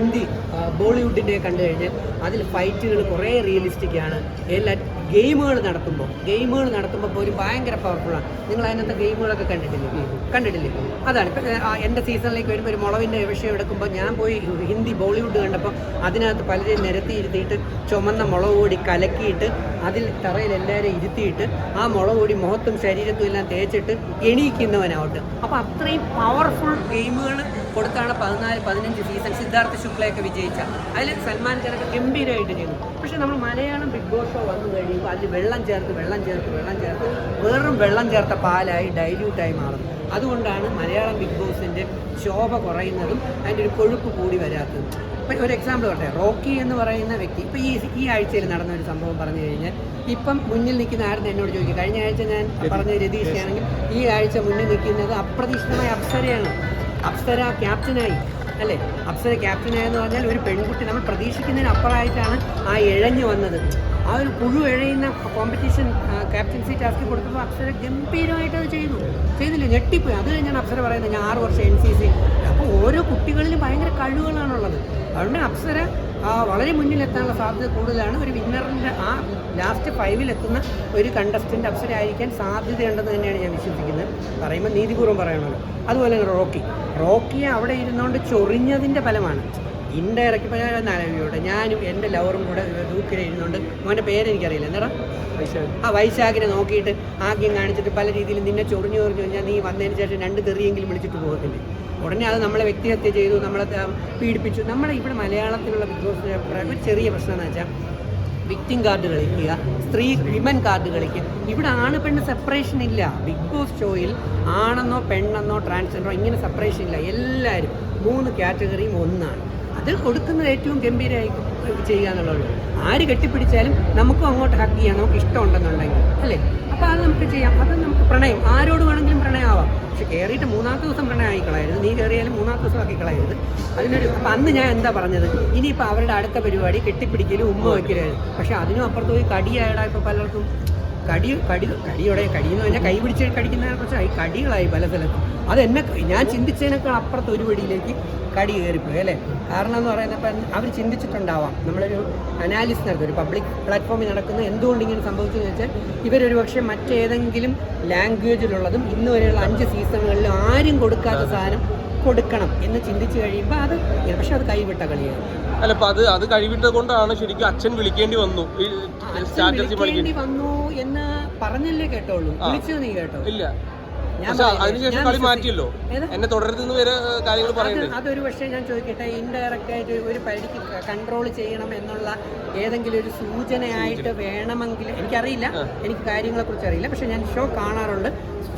ഹിന്ദി ബോളിവുഡിൻ്റെ കണ്ടു കഴിഞ്ഞാൽ അതിൽ ഫൈറ്റുകൾ കുറേ റിയലിസ്റ്റിക്കാണ്. എല്ലാ ഗെയിമുകൾ നടത്തുമ്പോൾ പോലും ഭയങ്കര പവർഫുള്ളാണ്. നിങ്ങൾ അതിനകത്ത് ഗെയിമുകളൊക്കെ കണ്ടിട്ടില്ലേ? അതാണ് ഇപ്പം എൻ്റെ സീസണിലേക്ക് വരുമ്പോൾ ഒരു മുളവിൻ്റെ വിഷയം എടുക്കുമ്പോൾ ഞാൻ പോയി ഹിന്ദി ബോളിവുഡ് കണ്ടപ്പോൾ അതിനകത്ത് പലരെയും നിരത്തിയിരുത്തിയിട്ട് ചുമന്ന മുളക് പൊടി കലക്കിയിട്ട് അതിൽ തറയിൽ എല്ലാവരും ഇരുത്തിയിട്ട് ആ മുളക് പൊടി മുഖത്തും ശരീരത്തും എല്ലാം തേച്ചിട്ട് എണീക്കുന്നവനാവട്ടെ. അപ്പോൾ അത്രയും പവർഫുൾ ഗെയിമുകൾ കൊടുത്താണ് 14-15 സീസൺ സിദ്ധാർത്ഥ ശുക്ലയൊക്കെ വിജയിച്ച. അതിൽ സൽമാൻ ഖാനൊക്കെ ഗംഭീരമായിട്ട് ചെയ്തു. പക്ഷേ നമ്മൾ മലയാളം ബിഗ് ബോസ് ഷോ വന്നു കഴിയുമ്പോൾ അതിൽ വെള്ളം ചേർത്ത് വെറും വെള്ളം ചേർത്ത പാലായി ഡൈല്യൂട്ടായി മാറും. അതുകൊണ്ടാണ് മലയാളം ബിഗ് ബോസിൻ്റെ ശോഭ കുറയുന്നതും അതിൻ്റെ ഒരു കൊഴുപ്പ് കൂടി വരാത്തതും. ഇപ്പം ഒരു എക്സാമ്പിൾ പറയട്ടെ, റോക്കി എന്ന് പറയുന്ന വ്യക്തി ഇപ്പം ഈ ആഴ്ചയിൽ നടന്ന ഒരു സംഭവം പറഞ്ഞു കഴിഞ്ഞാൽ ഇപ്പം മുന്നിൽ നിൽക്കുന്ന ആരെന്ന് എന്നോട് ചോദിക്കും. കഴിഞ്ഞ ആഴ്ച ഞാൻ പറഞ്ഞ രതീഷാണെങ്കിൽ ഈ ആഴ്ച മുന്നിൽ നിൽക്കുന്നത് അപ്രതീക്ഷിതമായ അപ്സരയാണ്. അപ്സര ക്യാപ്റ്റനായി അല്ലേ? അപ്സര ക്യാപ്റ്റനായെന്ന് പറഞ്ഞാൽ ഒരു പെൺകുട്ടി നമ്മൾ പ്രതീക്ഷിക്കുന്നതിന് അപ്പുറമായിട്ടാണ് ആ ഇഴഞ്ഞു വന്നത്. ആ ഒരു പുഴു ഇഴയുന്ന കോമ്പറ്റീഷൻ ക്യാപ്റ്റൻസി ടാസ്ക് കൊടുത്തപ്പോൾ അപ്സര ഗംഭീരമായിട്ട് അത് ചെയ്തില്ലേ? ഞെട്ടിപ്പോയി. അത് കഴിഞ്ഞാണ് അപ്സര പറയുന്നത് ഞാൻ 6 വർഷം NCC. അപ്പോൾ ഓരോ കുട്ടികളിലും ഭയങ്കര കഴിവുകളാണുള്ളത്. അതുകൊണ്ട് അപ്സര വളരെ മുന്നിലെത്താനുള്ള സാധ്യത കൂടുതലാണ്. ഒരു വിന്നറിൻ്റെ ആ ലാസ്റ്റ് 5-ലെത്തുന്ന ഒരു കണ്ടസ്റ്റൻ്റ് അപ്സര ആയിരിക്കാൻ സാധ്യതയുണ്ടെന്ന് തന്നെയാണ് ഞാൻ വിശ്വസിക്കുന്നത്. പറയുമ്പോൾ നീതിപൂർവ്വം പറയണമല്ലോ. അതുപോലെ റോക്കിയെ അവിടെ ഇരുന്നുകൊണ്ട് ചൊറിഞ്ഞതിൻ്റെ ഫലമാണ് ഇൻഡയറക്റ്റ്. ഇപ്പോൾ ഞാൻ നാലവിയോടെ ഞാനും എൻ്റെ ലവറും കൂടെ ദൂക്കിനെ ഇരുന്നുകൊണ്ട് മോൻ്റെ പേരെനിക്കറിയില്ല എന്താ വൈശാഖിനെ നോക്കിയിട്ട് ആദ്യം കാണിച്ചിട്ട് പല രീതിയിലും നിന്നെ ചൊറിഞ്ഞു കഴിഞ്ഞാൽ നീ വന്നതിന് ശേഷം 2 തെറിയെങ്കിലും വിളിച്ചിട്ട് പോകത്തില്ലേ? ഉടനെ അത് നമ്മളെ വ്യക്തിഹത്യ ചെയ്തു, നമ്മളെ പീഡിപ്പിച്ചു. നമ്മുടെ ഇവിടെ മലയാളത്തിലുള്ള ബിഗ് ബോസിൻ്റെ ഒരു ചെറിയ പ്രശ്നം എന്ന് വെച്ചാൽ വിക്ടിം കാർഡ് കളിക്കുക, വിമൻ കാർഡ് കളിക്കുക. ഇവിടെ ആണ് പെണ്ണ് സെപ്പറേഷൻ ഇല്ല. ബിഗ് ബോസ് ഷോയിൽ ആണെന്നോ പെണ്ണെന്നോ ട്രാൻസ്ജെൻഡറോ ഇങ്ങനെ സെപ്പറേഷൻ ഇല്ല. എല്ലാവരും 3 കാറ്റഗറിയും ഒന്നാണ്. അത് കൊടുക്കുന്നത് ഏറ്റവും ഗംഭീരമായി ചെയ്യുക എന്നുള്ളൂ. ആര് കെട്ടിപ്പിടിച്ചാലും നമുക്കും അങ്ങോട്ട് ഹക്ക് ചെയ്യാം, നമുക്ക് ഇഷ്ടമുണ്ടെന്നുണ്ടെങ്കിൽ അല്ലേ? അപ്പോൾ അത് നമുക്ക് ചെയ്യാം. അത് നമുക്ക് പ്രണയം ആരോട് വേണമെങ്കിലും പ്രണയമാവാം. പക്ഷെ കയറിയിട്ട് 3-ാമത്തെ ദിവസം പ്രണയമായി കളയരുത്. നീ കയറിയാലും 3-ാമത്തെ ദിവസം ആക്കി കളയരുത്. അതിനൊരു അപ്പം അന്ന് ഞാൻ എന്താ പറഞ്ഞത്, ഇനിയിപ്പോൾ അവരുടെ അടുത്ത പരിപാടി കെട്ടിപ്പിടിക്കലും ഉമ്മ വയ്ക്കലായിരുന്നു. പക്ഷെ അതിനും അപ്പുറത്ത് പോയി കടിയായിടാ. ഇപ്പോൾ പലർക്കും കടിയോടെ കടിയെന്ന് പറഞ്ഞാൽ കൈ പിടിച്ച് കടിക്കുന്നതിനെ കുറിച്ചായി കടികളായി പല സ്ഥലത്തും. ഞാൻ ചിന്തിച്ചതിനേക്കാൾ അപ്പുറത്ത് ഒരു പടിയിലേക്ക് കടി കയറിപ്പോയി അല്ലേ? കാരണം എന്ന് പറയുന്നത് ഇപ്പം അവർ ചിന്തിച്ചിട്ടുണ്ടാവാം. നമ്മളൊരു അനാലിസിസ് നടത്തും. ഒരു പബ്ലിക് പ്ലാറ്റ്ഫോമിൽ നടക്കുന്ന എന്തുകൊണ്ട് ഇങ്ങനെ സംഭവിച്ചതെന്ന് വെച്ചാൽ ഇവരൊരു പക്ഷേ മറ്റേതെങ്കിലും ലാംഗ്വേജിലുള്ളതും ഇന്ന് വരെയുള്ള 5 സീസണുകളിൽ ആരും കൊടുക്കാത്ത സാധനം കൊടുക്കണം എന്ന് ചിന്തിച്ച് കഴിയുമ്പോൾ അത് പക്ഷെ അത് കൈവിട്ട കളിയാണ്. അല്ല, അത് കഴിവിട്ടത് കൊണ്ടാണ് ശരിക്കും അച്ഛൻ വിളിക്കേണ്ടി വന്നു എന്ന് പറഞ്ഞല്ലേ കേട്ടോളൂ. വിളിച്ചത് നീ കേട്ടോ? ഇല്ല. അതിനുശേഷം കളി മാറ്റിയല്ലോ. എന്നെ തുടരുന്ന വരെ കാര്യങ്ങൾ പറയുന്നത്. അതൊരു പക്ഷേ ഞാൻ ചോദിക്കട്ടെ, ഇൻഡയറക്റ്റ് ആയിട്ട് ഒരു പരിധി കൺട്രോൾ ചെയ്യണം എന്നുള്ള ഏതെങ്കിലും ഒരു സൂചനയായിട്ട് വേണമെങ്കിൽ എനിക്കറിയില്ല. എനിക്ക് കാര്യങ്ങളെക്കുറിച്ച് അറിയില്ല. പക്ഷെ ഞാൻ ഷോ കാണാറുണ്ട്.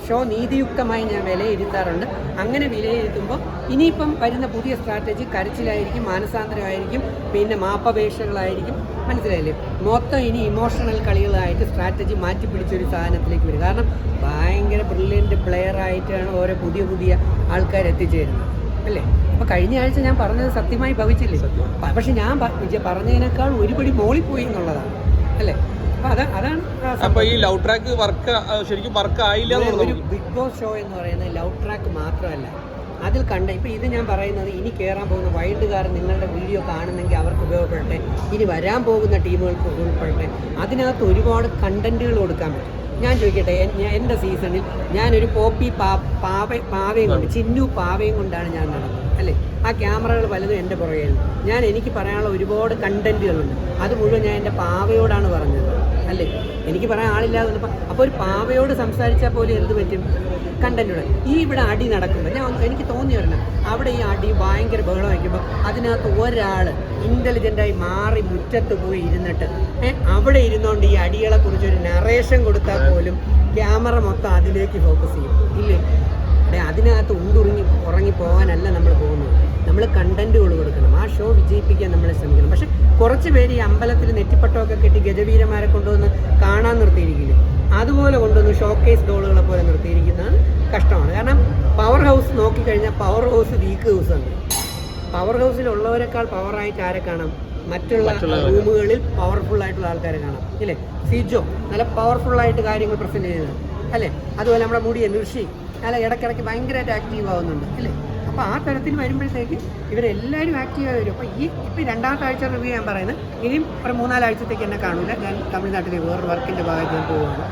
ഷോ നീതിയുക്തമായി ഞാൻ വിലയിരുത്താറുണ്ട്. അങ്ങനെ വിലയിരുത്തുമ്പോൾ ഇനിയിപ്പം വരുന്ന പുതിയ സ്ട്രാറ്റജി കരച്ചിലായിരിക്കും, മാനസാന്തരമായിരിക്കും, പിന്നെ മാപ്പപേക്ഷകളായിരിക്കും. മനസ്സിലായില്ലേ? മൊത്തം ഇനി ഇമോഷണൽ കളികളായിട്ട് സ്ട്രാറ്റജി മാറ്റിപ്പിടിച്ചൊരു സാധനത്തിലേക്ക് വരും. കാരണം ഭയങ്കര ബ്രില്യൻറ്റ് പ്ലെയറായിട്ടാണ് ഓരോ പുതിയ ആൾക്കാർ എത്തിച്ചേരുന്നത് അല്ലേ? അപ്പോൾ കഴിഞ്ഞ ആഴ്ച ഞാൻ പറഞ്ഞത് സത്യമായി ഭവിച്ചില്ലേ? പക്ഷെ ഞാൻ പറഞ്ഞതിനേക്കാൾ ഒരുപടി മോളിപ്പോയി എന്നുള്ളതാണ് അല്ലേ? അപ്പൊ ഈ ലവ് ട്രാക്ക് ശരിക്കും വർക്ക് ആയില്ല. ഒരു ബിഗ് ബോസ് ഷോ എന്ന് പറയുന്നത് ലവ് ട്രാക്ക് മാത്രമല്ല. അതിൽ ഇപ്പം ഇത് ഞാൻ പറയുന്നത് ഇനി കയറാൻ പോകുന്ന വൈൽഡുകാർ നിങ്ങളുടെ വീഡിയോ കാണുന്നെങ്കിൽ അവർക്ക് ഉപയോഗപ്പെടട്ടെ, ഇനി വരാൻ പോകുന്ന ടീമുകൾക്ക് ഉപയോഗപ്പെടട്ടെ. അതിനകത്ത് ഒരുപാട് കണ്ടന്റുകൾ കൊടുക്കാൻ പറ്റും. ഞാൻ ചോദിക്കട്ടെ, എൻ്റെ സീസണിൽ ഞാനൊരു പോപ്പി പാവയും കൊണ്ട് ചിന്നു പാവയും കൊണ്ടാണ് ഞാൻ നടന്നത് അല്ലേ? ആ ക്യാമറകൾ പലതും എൻ്റെ പുറകെയായിരുന്നു. എനിക്ക് പറയാനുള്ള ഒരുപാട് കണ്ടന്റുകളുണ്ട്. അത് മുഴുവൻ ഞാൻ എൻ്റെ പാവയോടാണ് പറഞ്ഞത് അല്ലേ? എനിക്ക് പറയാൻ ആളില്ലാതെ വന്നപ്പോൾ അപ്പോൾ ഒരു പാവയോട് സംസാരിച്ചാൽ പോലും എന്ത് പറ്റും? കണ്ടന്റുകൾ. ഇവിടെ അടി നടക്കുമ്പോൾ എനിക്ക് തോന്നി വരണം, അവിടെ ഈ അടി ഭയങ്കര ബഹളം വയ്ക്കുമ്പോൾ അതിനകത്ത് ഒരാൾ ഇൻ്റലിജൻ്റായി മാറി മുറ്റത്ത് പോയി ഇരുന്നിട്ട് അവിടെ ഇരുന്നുകൊണ്ട് ഈ അടികളെക്കുറിച്ചൊരു നറേഷൻ കൊടുത്താൽ പോലും ക്യാമറ മൊത്തം അതിലേക്ക് ഫോക്കസ് ചെയ്യും ഇല്ലേ? അതിനകത്ത് ഉറങ്ങി പോകാനല്ല നമ്മൾ പോകുന്നത്. നമ്മൾ കണ്ടന്റുകൾ കൊടുക്കണം. ആ ഷോ വിജയിപ്പിക്കാൻ നമ്മൾ ശ്രമിക്കണം. പക്ഷെ കുറച്ച് പേര് ഈ അമ്പലത്തിൽ നെറ്റിപ്പട്ടമൊക്കെ കെട്ടി ഗജവീരന്മാരെ കൊണ്ടുവന്ന് കാണാൻ നിർത്തിയിരിക്കില്ല. അതുപോലെ കൊണ്ടുവന്ന് ഷോക്കേസ് ഡോളുകളെ പോലെ നിർത്തിയിരിക്കുന്നത് കഷ്ടമാണ്. കാരണം പവർ ഹൗസ് നോക്കിക്കഴിഞ്ഞാൽ പവർ ഹൗസ് വീക്ക് ഹൗസാണ്. പവർ ഹൗസിലുള്ളവരെക്കാൾ പവറായിട്ട് ആരെ കാണാം? മറ്റുള്ള റൂമുകളിൽ പവർഫുള്ളായിട്ടുള്ള ആൾക്കാരെ കാണാം ഇല്ലേ? സിജോ നല്ല പവർഫുള്ളായിട്ട് കാര്യങ്ങൾ പ്രസൻറ്റ് ചെയ്യുന്നത് അല്ലേ? അതുപോലെ നമ്മുടെ മുടിയ ഋഷി നല്ല ഇടയ്ക്കിടയ്ക്ക് ഭയങ്കരമായിട്ട് ആക്റ്റീവ് ആവുന്നുണ്ട് അല്ലേ? അപ്പോൾ ആ തരത്തിൽ വരുമ്പോഴത്തേക്ക് ഇവരെല്ലാവരും ആക്റ്റീവായി വരും. അപ്പോൾ ഇപ്പോൾ രണ്ടാമത്തെ ആഴ്ച റിവ്യൂ ഞാൻ പറയുന്നത്, ഇനിയും ഒരു 3-4 ആഴ്ചത്തേക്ക് എന്നെ കാണൂല. ഞാൻ തമിഴ്നാട്ടിലെ വേറൊരു വർക്കിൻ്റെ ഭാഗത്ത് ഞാൻ പോവുകയാണ്.